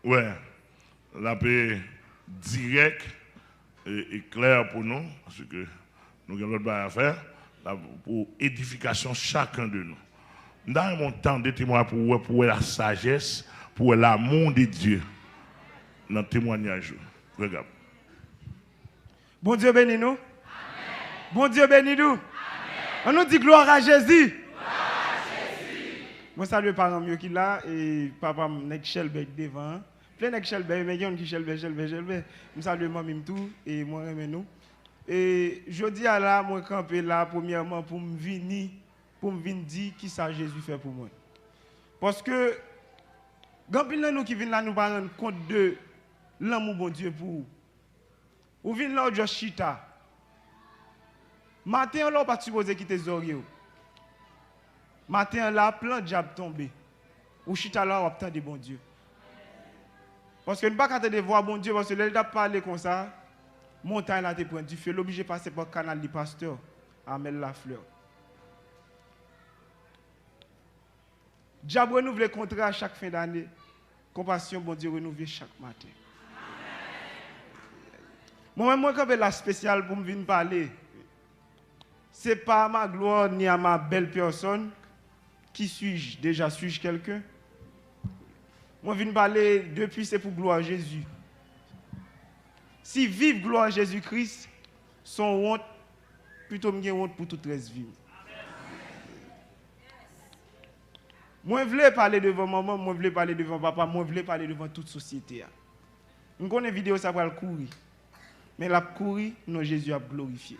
Ouais, la paix direct et clair pour nous, parce que nous avons l'autre chose à faire, pour édification chacun de nous. Dans mon temps de témoin pour la sagesse, pour l'amour de Dieu, dans le témoignage. Regarde. Bon Dieu bénis nous. Amen. Bon Dieu bénis nous. Amen. On nous dit gloire à Jésus. Moi salue parents mieux qui là et papa nek Shelbeck devant. Plein nek Shelbeck mais yon qui Shelbeck. Moi salue maman tout et moi remercie nous. Et jodi à là moi camper là premièrement pour me venir dire qui ça Jésus fait pour moi. Parce que quand nous qui viennent là nous pas rendre compte de l'amour bon Dieu pour vous. Ou vient là juste chita. Matin là pas supposé quitter Zorio. Matin là plein de diable tombé. Ou chita là on attend de bon Dieu. Parce que nous pas attendre de voir bon Dieu parce que l'état parler comme ça, montagne là te prend du feu, l'obligé passer par canal du pasteur Amel la fleur. Diable renouvelle contrat chaque fin d'année. Compassion bon Dieu renouveler chaque matin. Moi, quand je la spéciale pour me venir parler, ce n'est pas à ma gloire ni à ma belle personne. Qui suis-je? Déjà, suis-je quelqu'un? Moi, je viens parler depuis, c'est pour gloire à Jésus. Si vive gloire à Jésus-Christ, son honte, plutôt me honte pour toute reste vivre. Moi, je voulais parler devant maman, moi, je voulais parler devant papa, moi, je voulais parler devant toute société. Je connais une vidéo, ça va le courir. Mais la courir, non, Jésus a glorifié.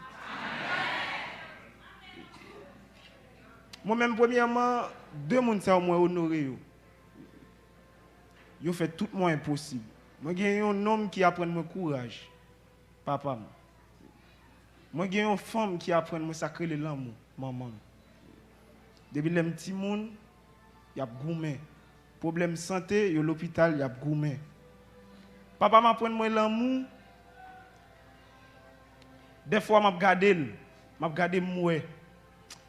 Moi-même, premièrement, deux personnes sont moins honorés. Ils ont fait tout moins impossible. Moi, j'ai un homme qui apprend mon courage, papa. Moi, j'ai une femme qui apprend à sacrer l'amour, maman. Depuis les petits gens, il y a gourmet. Problème santé, il y a l'hôpital, il y a gourmet. Papa m'apprend moi l'amour. Des fois, je regarde moi.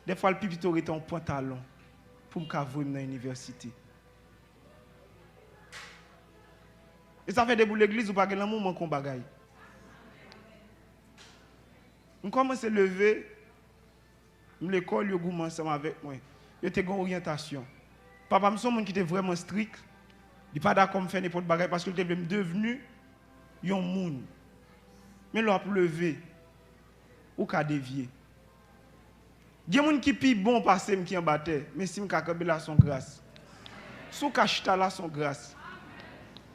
Des fois, le pipito est en pantalon pour me cavouer dans l'université. Et ça fait des boules l'église ou pas que l'amour manque un bagaille. Je commence à lever, l'école, je goûte ensemble avec moi. Je suis en orientation. Papa, je suis un monde qui était vraiment strict. Il n'est pas d'accord de faire n'importe quoi parce qu'il était devenu un monde. Mais là, pour lever, ou qu'à dévier. Il y a des gens qui sont bon passer qui en battent, mais si je suis là son grâce. Si je suis là son grâce.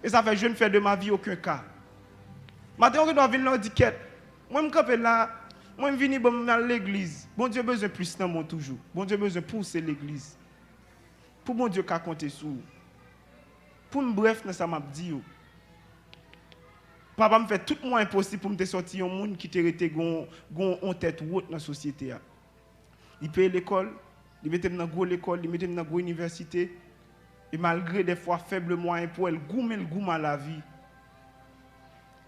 Et ça fait que je ne fais de ma vie aucun cas. Maintenant, je dois venir dans l'étiquette. Moi, je suis là, moi, je viens dans l'église. Bon Dieu a besoin de plus dans mon toujours. Bon Dieu a besoin de pousser l'église. Pour mon Dieu qu'à compter sur vous. Pour me bref, ça m'a dit. Papa me fait tout le moins impossible pour me sortir un monde qui était en tête haute dans la société. Il paye l'école, il mettait dans l'école, il mettait dans l'université. Et malgré des fois faibles moyens pour elle, le goût à la vie.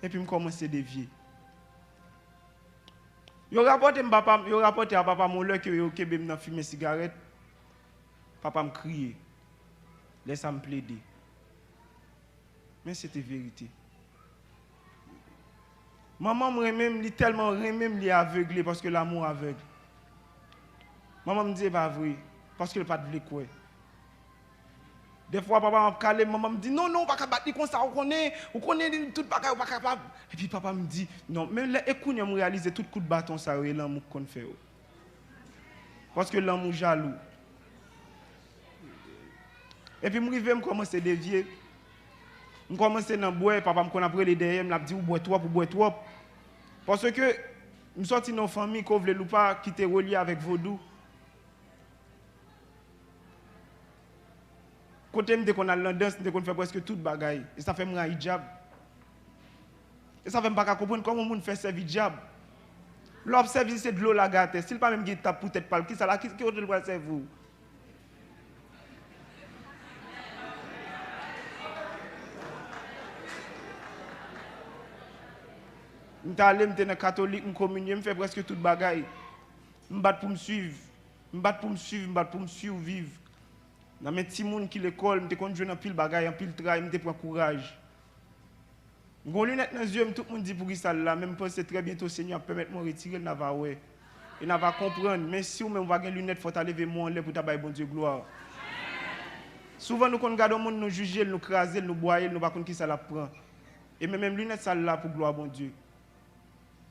Et puis, je commence à dévier. Il rapporte à papa mon leur que je fumer cigarette. Papa me criait. Laisse-moi me plaider. Mais c'était vérité. Maman me tellement aveuglé parce que l'amour aveugle. Maman me dit pas vrai parce qu'elle pas de quoi. Des fois papa m'a calé, maman me dit non pas battre comme ça, on connaît tout pas capable. Et puis papa me dit non, mais là écoute me réaliser tout coup de bâton ça est l'amour qu'on fait. Parce que l'amour jaloux. Et puis me commencer à dévier. Je commence à boire, papa me connaît après les derrière, me dit ou boire trop. Parce que je suis sorti dans une famille qui ne veut pas quitter relié avec vaudou. Côté me qu'on a l'endance, qu'on fait presque toute bagaille. Et ça fait me hijab. Et ça fait me pas comprendre comment on fait servir hijab. L'observe c'est de l'eau la gâte. S'il pas même qui tape peut-être pas qui ça là qui autre doit servir. Je suis allé dans catholique, je communion, je fais presque toute bagaille. Je me bats pour me suivre. Je me bats pour me suivre, je me bats pour me survivre. Dans mes petits monde qui l'école, je suis dans pile bagaille, en pile travail, je prends courage. J'ai lunettes dans les yeux, tout le monde dit pour ça là, même pense très bientôt Seigneur permettre moi retirer le navaoué. Et n'a pas comprendre, mais si vous même pas des lunettes, il faut lever moi en l'air pour tabailler bon Dieu gloire. Souvent nous quand regardons monde nous juger, nous craser, nous boyer, nous pas connait qui ça la prend. Et même lunettes ça là pour gloire bon Dieu.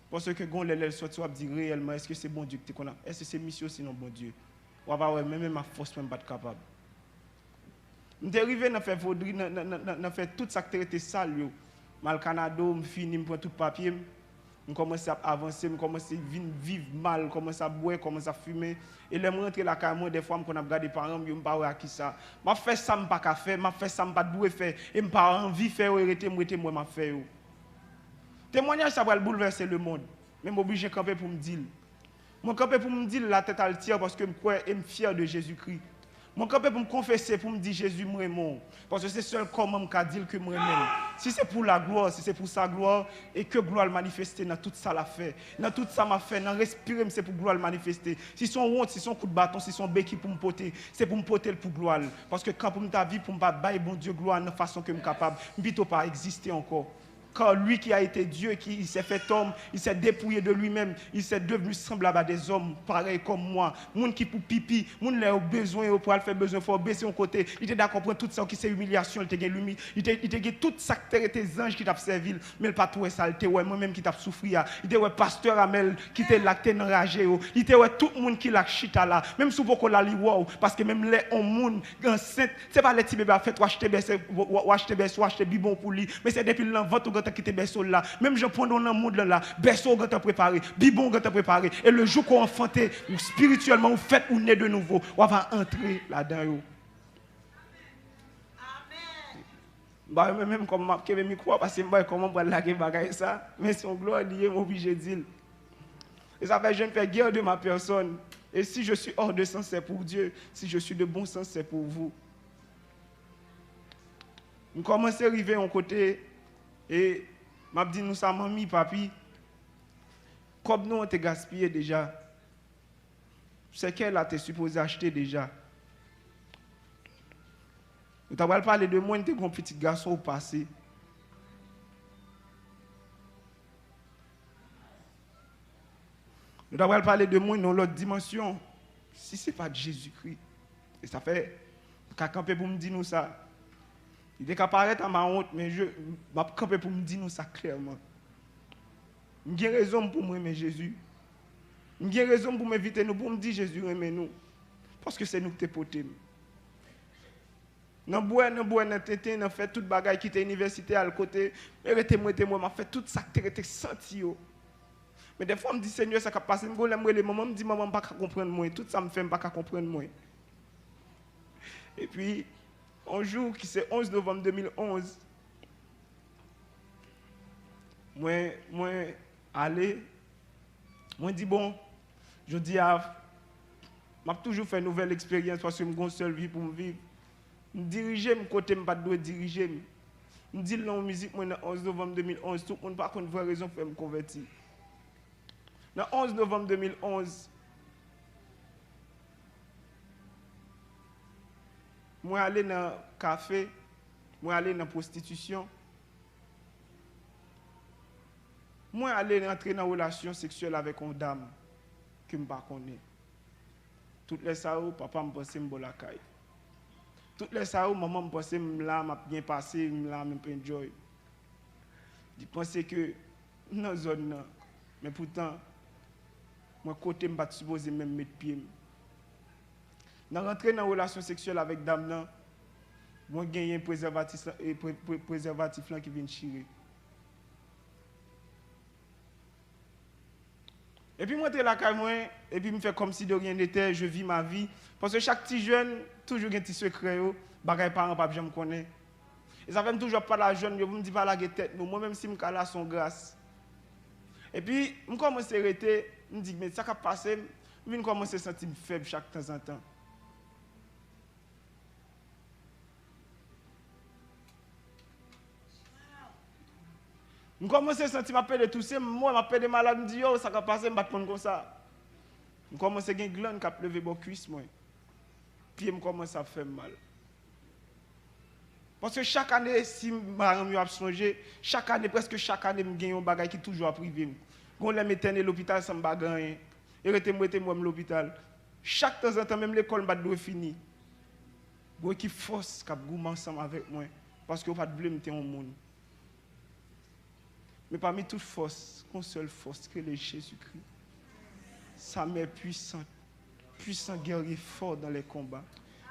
Parce que quand les sorti, on va dire réellement est-ce que c'est bon Dieu que tu connais? Est-ce que c'est mission sinon bon Dieu? On va voir même ma force même pas capable. Je suis arrivé dans faire vaudri, dans faire tout ça qui était sale yo. Mal Canada, je finis, je prends tout papier, je commence à avancer, je commence à vivre mal, je commence à boire, je commence à fumer. Et là, je rentre là quand moi des fois je regarde les parents, je me parle à qui ça. Je fais ça je pas faire, je fais ça je pas doué faire et je pas envie de faire arrêter moi m'a faire. Témoignage ça va bouleverser le monde. Mais je suis obligé de camper pour me dire. Je camper pour me dire la tête altière parce que je crois et je suis fier de Jésus-Christ. Je camper pour me confesser, pour me dire Jésus moi mon. Parce que c'est seul comment je dire que moi même. Si c'est pour la gloire, si c'est pour sa gloire et que gloire le manifester dans tout ça l'a fait. Dans tout ça m'a fait, dans respirer c'est pour gloire le manifester. Si son honte, si son coup de bâton, si son béquille pour me porter, c'est pour me porter pour gloire parce que quand pour me ta vie pour me pas bailler bon Dieu gloire de façon que je suis capable, je ne peux pas exister encore. Car lui qui a été Dieu, qui s'est fait homme, il s'est dépouillé de lui-même, il s'est devenu semblable à des hommes, pareils comme moi. Moun qui pour pipi, moun qui a besoin, pour faire besoin, il faut baisser son côté. Il était d'accord pour tout ça qui c'est humiliation, il était tout ça qui était anges qui t'a servi, mais il pas tout ça, il était moi-même qui t'a souffert. Il était pasteur Amel qui était là, qui était enragé. Il était tout le monde qui l'a chita là, même si vous pouvez la wow, parce que même les hommes enceinte, c'est pas les petits bébés à faire acheter berceau, acheter bibon pour lui, mais c'est depuis l'envente qui était berceau là, même je prends dans le monde là, berceau qui t'a préparé, bibon qui t'a préparé, et le jour qu'on enfanté, ou spirituellement, ou fait ou né de nouveau, on va entrer là-dedans. Bah, même comme je me crois, parce que je comment prendre la guerre, ça, mais son gloire lié, je suis obligé de dire. Et ça fait, je ne fais guerre de ma personne. Et si je suis hors de sens, c'est pour Dieu. Si je suis de bon sens, c'est pour vous. Je commence à arriver à un côté, et je dis, nous sommes mamie, papi, comme nous, on t'a gaspillé déjà. C'est qu'elle a été supposé acheter déjà. Nous t'avons parlé de moi, tu es un petit garçon au passé. Nous t'avons parlé de moi dans l'autre dimension. Si ce n'est pas Jésus-Christ. Et ça fait, qu'à camper pour me dire nous ça. Il est qu'à paraître à ma honte, mais je vais camper pour me dire nous ça clairement. J'ai raison pour moi aimer Jésus. J'ai raison pour m'inviter nous, pour me dire Jésus aime nous. Parce que c'est nous qui t'es poté. Dans bois, dans tété, dans fait toute bagaille qui était université à côté, moi m'a fait tout ça qui était senti. Mais des fois, je me dis, Seigneur, ça a passé, je me dis, maman, je ne peux pas comprendre moi. Tout ça me fait, je ne peux pas comprendre moi. Et puis, un jour, qui c'est 11 novembre 2011, moi, allé, moi, dis, bon, je dis, je toujours fait une nouvelle expérience parce que je suis une seule vie pour me vivre. Je diriger, je côté, je ne pas diriger. Je dis, dans la musique, moi, le 11 novembre 2011, tout le monde n'a pas une vraie raison pour me convertir. Le 11 novembre 2011, moi allé dans le café, moi allé dans la prostitution, moi allé entrer dans une relation sexuelle avec une dame que je ne connais pas. Toutes les soirs, papa me pensait que je suis la caille. Toutes les soirs, maman me pensait que je suis bien passé, je suis enjoy. Je pensais que dans la zone, mais pourtant, moi, côté, je ne suis pas supposé même mettre pied. Dans rentrer dans une relation sexuelle avec dame, moi, j'ai gagné un préservatif qui vient chirer. Et puis, moi, je suis là, et puis, je fais comme si de rien n'était, je vis ma vie. Parce que chaque petit jeune, toujours un petit secret, les parents, pas je me connais. Et ça fait toujours pas la jeune, je me dis pas la tête, moi-même, si je suis là, son grâce. Et puis, je commence à arrêter. Je me dis, mais ça qui a passé, je commence à me sentir faible chaque temps en temps. Je commence à sentir ma peur de tousser, moi, ma peur de malade, je me dis, oh, ça qui a passé, je ne vais pas prendre comme ça. Je commence à avoir une glande qui a levé mon cuisse, moi. Puis, je commence à faire mal. Parce que chaque année, si je me songé, chaque année, presque chaque année, je gagne un bagage qui est toujours à privé. Quand je m'éteins à l'hôpital, ça me bagaille. Et je moi à l'hôpital. Chaque temps en temps, même l'école doit finir. Vous qui force qui goût ensemble avec moi. Parce que vous ne pouvez pas blâmer au monde. Mais parmi toutes forces, une seule force, que est Jésus-Christ. Sa mère puissante, puissant guerrier fort dans les combats.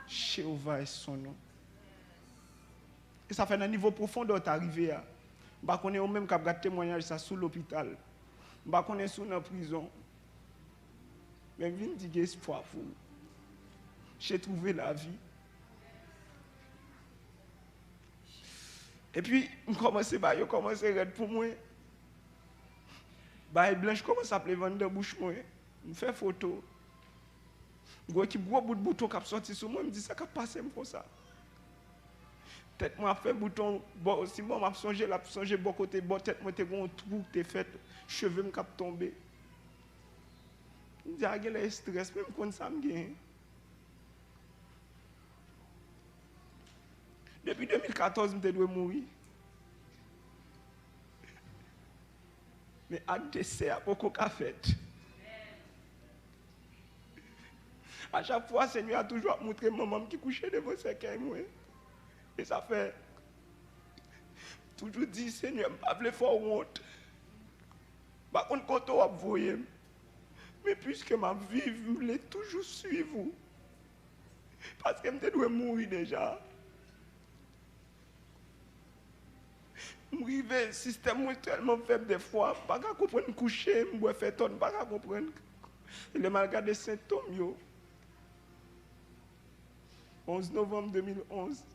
Jéhovah est son nom. Et ça fait un niveau profond d'être arrivé. Je ne connais pas même qui a témoignage ça sous l'hôpital. Je ne connais pas sous la prison. Mais je dis que espoir pour vous. J'ai trouvé la vie. Et puis, je commence à raide pour moi. Blanche commence à vendre de bouche moi. Je fais photo. Je vois qu'il y a un gros bout de bouton qui a sorti sur moi. Je me dis ça qui a passé comme ça. Tête moi fait bouton bon si moi m'a songé bon côté bon tête moi t'es un trou t'es fait cheveux me cap tomber. Il dit il y a stress même quand ça me gagne. Depuis 2014 je dois mourir. Mais à décès à beaucoup qu'a fait. À chaque fois le Seigneur a toujours montré maman qui couchait devant ses cercueil moi. Et ça fait toujours dit, Seigneur, je ne veux pas faire honte. Par contre, quand on va mais puisque ma vie, je voulais toujours suivre. Parce que je dois mourir déjà. Le système est tellement faible des fois. Je ne peux pas comprendre coucher, je ne faire tonne, je ne peux pas comprendre. Il est mal regardé symptômes. 11 novembre 2011.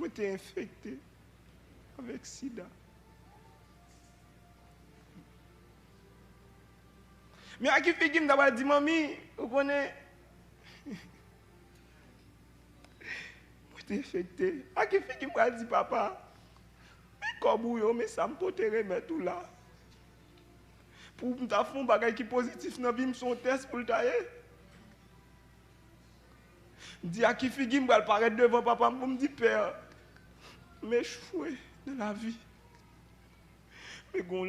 Je suis infecté avec sida. Mais à qui fait que je dit, mamie, vous connaissez. Je suis infecté. À qui fait que je dit, papa, mais comme mais ça me peut te remettre tout là. Pour me faire un bagage qui est positif dans la vie, son test pour le tailler. Je dis à qui fait que je vais paraître devant papa pour me dire, père. M'échouer de la vie. Mais bon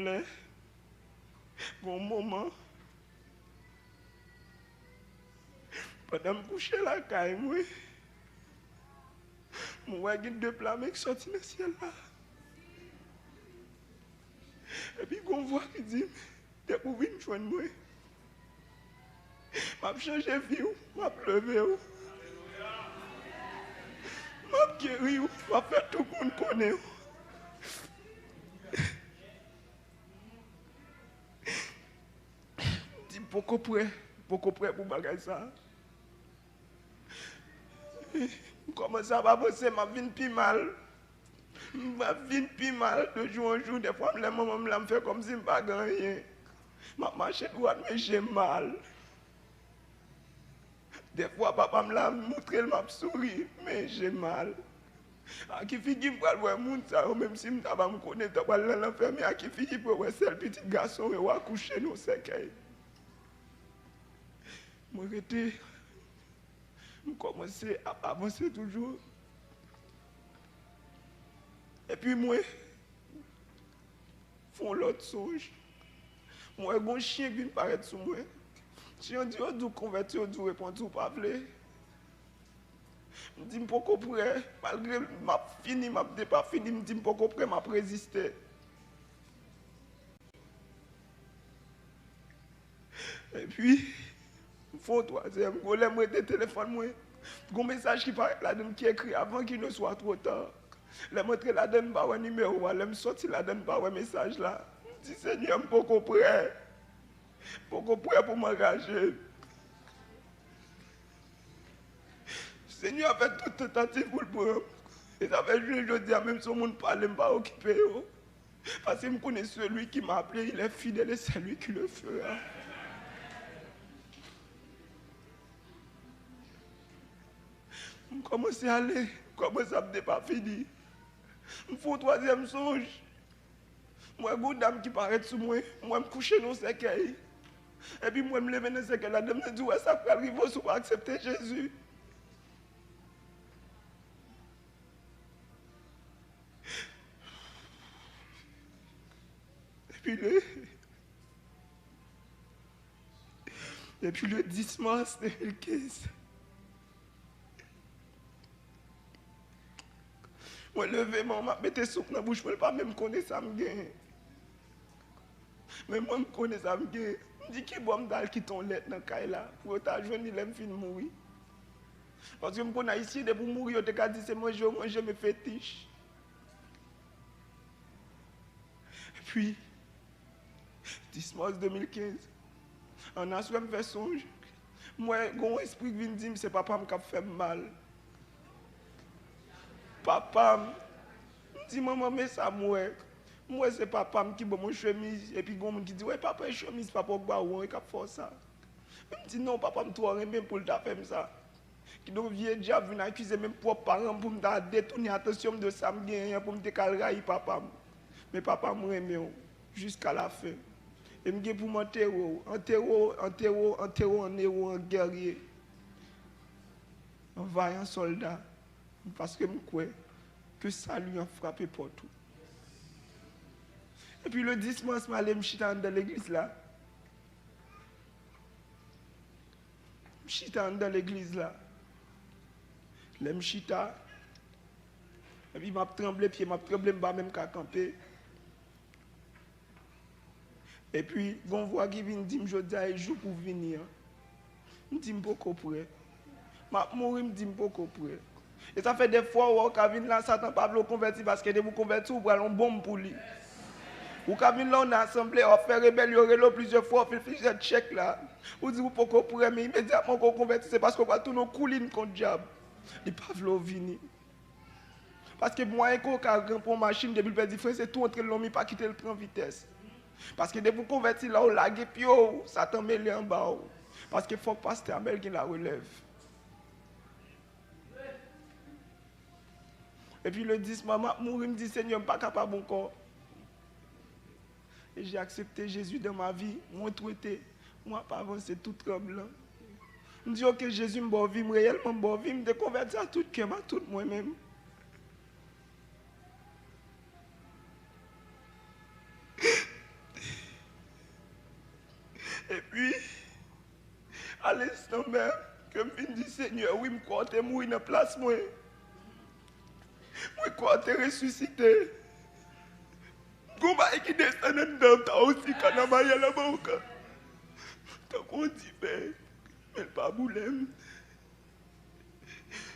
moment, pendant que je couche la caille, je vois deux plats qui sortent dans le ciel là. Et puis, on voit qui dit, t'es pour venir me joindre moi. Je vais changer de vie, je vais pleurer. Je vais guérir, je vais faire tout le monde connaître. Je dis beaucoup prêt pour bagager ça. Comment ça va passer, je vie plus mal. Je vie plus mal de jour en jour. Des fois, les mamans me fait comme si je ne pas rien. Je marche droite, mais j'ai mal. Des fois, papa me l'a montré, m'a souri, mais j'ai mal. À qui fait qu'il peut voir moun ça, même si je ne pas me connaître, je vais l'enfer, mais à qui fait qu'il peut voir ce petit garçon et va coucher dans ses cailles. Je commençais à avancer toujours. Et puis moi, je fais l'autre songe. Moi, j'ai un chien qui vient paraître sur moi. Si on dit, on doit convertir, on doit répondre, on ne pas appeler. Je dis, je ne suis pas prêt. Malgré que je fini, je n'ai pas fini, je dis, je ne suis pas prêt, je résister. Et puis, je fais un troisième. Je vais téléphone. Un message qui paraît là-dedans qui est écrit avant qu'il ne soit trop tard. Je montre là-dedans un numéro, je me sorti là-dedans un message là. Je dis, Seigneur, je ne suis pas prêt. Je ne suis pas prêt pour m'engager. Seigneur a fait toute tentative pour le prendre. Et ça fait je dis, même si le monde parle, je ne suis pas occupé. Parce que je connais celui qui m'a appelé, il est fidèle et c'est lui qui le fera. Je commence à aller, je commence à me pas fini. Je fais un troisième songe. Moi, une dame qui paraît sur moi, moi, je me couche dans le cercueil. Et puis, moi, je me lève dans le cercueil. La dame me dit, ouais, ça peut arriver si vous accepter Jésus. Et puis le 10 mars 2015, moi levé, moi mettais soupe dans la bouche, je ne pas même connaître ça me gagne. Mais moi je connais ça me gagne. Je dis qui bon dal qui ton lettre dans caille là pour ta journée l'aime fin mourir. Parce que je connais ici de pour mourir, je te dit c'est manger mes fétiches. Et puis 10 mars 2015, en a me fait songe. Moi, un esprit qui vient dire c'est papa qui a fait mal. Papa, je dis maman, mais ça moi. Moi, c'est papa qui a mon chemise. Et puis, il y a qui dit ouais, papa, une chemise, papa, il a fait ça. Je dis non, papa, je dois même pour le faire ça. Qui donc vient déjà venir accuser mes propres parents pour me détourner l'attention de ça, pour me décalrer papa. Mais papa, moi, aime jusqu'à la fin. Et je pour m'enterrer, en héros, en guerrier, en vaillant soldat. Parce que je crois que ça lui a frappé pour tout. Et puis le 10 mars, je suis allé dans l'église là. Je suis dans l'église là. Je suis et puis je tremblé, puis je tremblé, je même qu'à camper. Et puis, on voit qui vient dire, je dis, il joue pour venir. Je dis, je ne suis pas prêt. Je mourir, je dis, je ne suis pas prêt. Et ça fait des fois où on vient là, Satan pas le convertir parce que de vous convertir, vous prenez une bombe pour lui. Ou quand vient là, on a assemblé, on fait rébellion plusieurs fois, on fait plusieurs chèques là. Vous dites, vous ne pouvez pas prêt, mais immédiatement qu'on convertit, c'est parce qu'on va tout nos coulines contre le diable. Il ne peut pas venir. Parce que moi, quand on a une machine, depuis le frère, c'est tout entre l'homme, pas quitter le train vitesse. Parce que dès que vous convertissez là, vous laguez, puis ça tombe en bas. Parce qu'il faut que le pasteur Amel qui la relève. Et puis le 10, maman mourir, me dit Seigneur, je ne suis pas capable encore. Et j'ai accepté Jésus dans ma vie, moi traité, moi pas avancé tout tremblant. Je dis ok, Jésus me vivre réellement, me vivre, me déconvertir à tout cœur, à tout moi-même. Et puis, à l'instant même, que je me dis, Seigneur, oui, je crois que tu mourir dans la place, moi. Je crois que tu es ressuscité. Comment est-ce qu'il descend dedans, tu as aussi quand on a la banque. Tu as dit, mais pas boulem.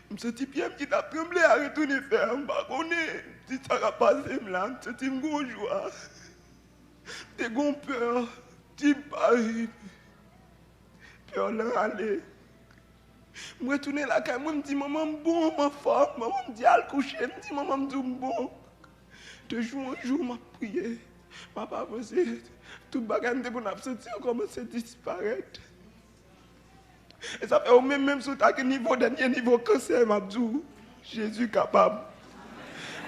Je me suis dit, bien qui t'a tremblé à retourner faire, je ne sais pas si ça va passer là, je me suis dit, je joie. Tu as peur, tu paries. Peur là, aller. Je retourne là, quand je me dis, maman, bon, ma femme, maman me dit, allez coucher, je me dis, maman, me dit, bon. De jour en jour, je prié. Papa a pensé, tout le bagage de mon absence a commencé à disparaître. Et ça fait au même sur ta niveau, dernier niveau cancer, m'a dit, Jésus capable.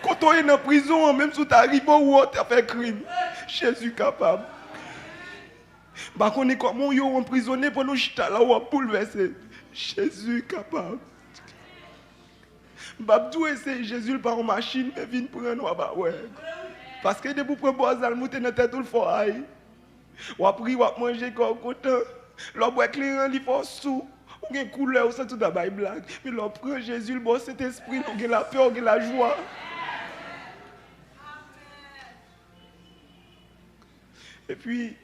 Quand on est en prison, même si tu arrives où tu as fait crime, Jésus capable. Bah, on est comme on est emprisonné pour nous chita là où on bouleversé. Jésus capable. Babdou essaye Jésus par une machine, mais vient prendre bah ouais. Parce que depuis pour boire ça, monter dans tête tout le foyer. Ou après ou manger comme content. L'on boit clair, il faut sous. Ou une couleur, ça tout d'abord blague. Mais l'on prend Jésus, le bon cet esprit, on a la paix, on a la joie. Et puis,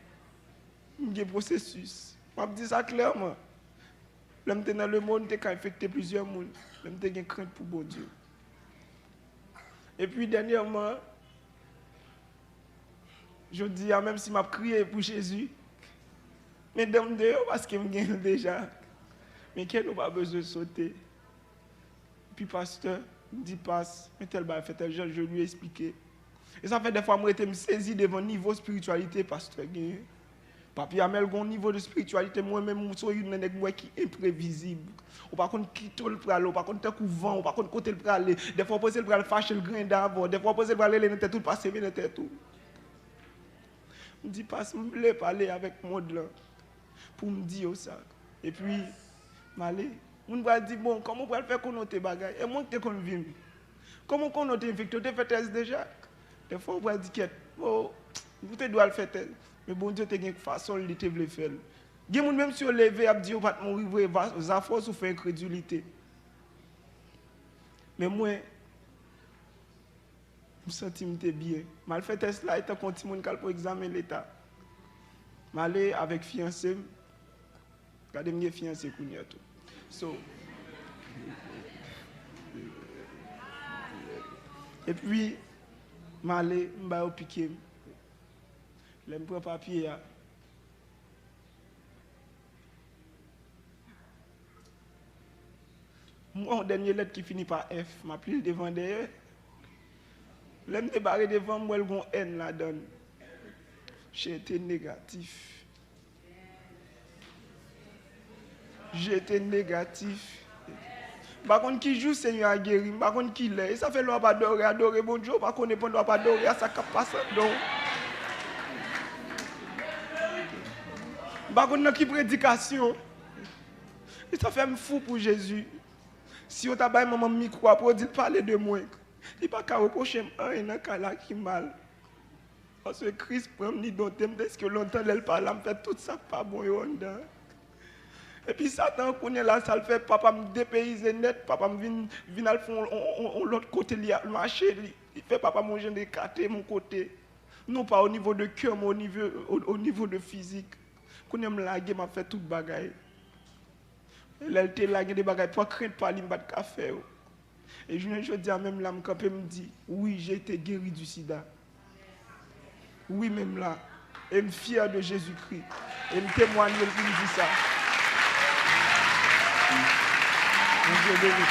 il y a un processus. Je dis ça clairement. L'homme dans le monde, il a infecté plusieurs mondes. L'homme a une crainte pour bon Dieu. Et puis, dernièrement, je dis, même si je crié pour Jésus, mais dame dehors parce qu'il me gagne déjà. Mais qu'elle n'a pas besoin de sauter. Et puis, pasteur, il dit, passe, mais tel bas fait tel genre, je lui ai expliqué. Et ça fait des fois, moi, je me saisis devant le niveau de spiritualité, pasteur. Papi Amel, un niveau de spiritualité, moi-même, je suis un qui est imprévisible. Ou par contre, qui te le prale, ou par contre, tu vent, ou par contre, côté le prale. Des fois, poser le prale, fâcher le grain d'avant. Des fois, poser le prale, le tout, passer, le tout. Je me dis, passe, je voulais parler avec moi là, pour me dire ça. Et puis, m'aller. On va dire, bon, comment on peut faire qu'on note tes bagages? Et moi, tu es convaincu. Comment on note infecté? Tu fais test déjà? Des fois, on va dire, oh, Vous te doit le faire tel. Mais bon Dieu, tu as une façon de le faire. Il y a des gens même si on lève et dit, on va mourir, ça force ou faire incrédulité. Mais moi, je me sens bien. Je fais test là, et je continue pour examiner l'état. Je suis allé avec fiancé. Regardez mes fiancés qu'on y a tout. So, et puis, je suis allé, je suis piqué. Je prends papier. Mon dernier lettre qui finit par F, je pris devant derrière. Je me débarrer devant moi, il y a un N là-dedans. J'ai été négatif. J'étais négatif. Par contre, qui joue, Seigneur a guéri. Par contre, qui l'est. Et ça fait l'on pas adorer bon Dieu. Par contre, on ne pas adorer, ça passe. Donc, par contre, qui prédication. Et ça fait me fou pour Jésus. Si on t'a pas maman micro pour dire parler de moi, il pas qu'à reprocher un dans cas là qui mal. Parce que Christ prend ni d'autre est-ce que longtemps elle parle, me fait tout ça pas bon dedans. Et puis Satan connaît là, ça le fait papa me dépayser net, papa me vient al fond l'autre côté li marcher, il fait papa manger des cartes mon côté. Non pas au niveau de cœur, mais au niveau de physique. Connaît me laguer m'a fait toute bagaille. Elle était lagué des bagailles pas craindre pas li pas de café. Et je dis même là me dit oui, j'ai été guéri du sida. Oui même là, et me fier de Jésus-Christ et me témoigner qu'il me dit ça. Mon Dieu béni.